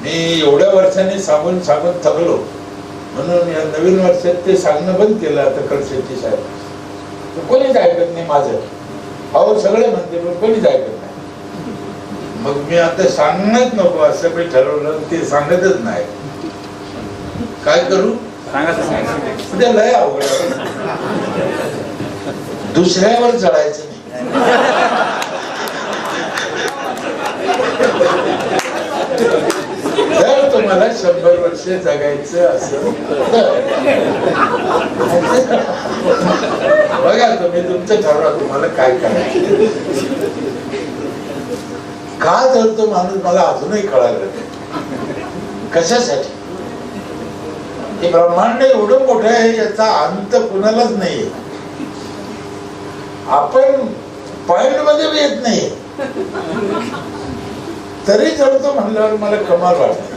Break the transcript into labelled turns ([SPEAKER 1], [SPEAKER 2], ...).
[SPEAKER 1] मी एवढ्या वर्षांनी सांगून थकलो, म्हणून या नवीन वर्षात ते सांगणं बंद केलं. आता कडशेट्टी साहेब कोणीच ऐकत नाही माझं. अहो सगळे म्हणते पण कोणीच ऐकत नाही. मग मी आता सांगणंच नको असं मी ठरवलं, ते सांगतच नाही. काय करू सांगा, लय अवघड. दुसऱ्यावर चढायचं नाही. जर तुम्हाला 100 वर्ष जगायचं असेल बघा, तुम्ही तुमचं ठरवा तुम्हाला काय करायचं. का जळतो माणूस मला अजूनही कळालं. कशासाठी? हे ब्रह्मांड एवढं मोठं आहे, याचा अंत कुणालाच नाहीये. आपण पॉइंट मध्ये येत नाही तरी जळतो म्हणल्यावर मला कमाल वाटत.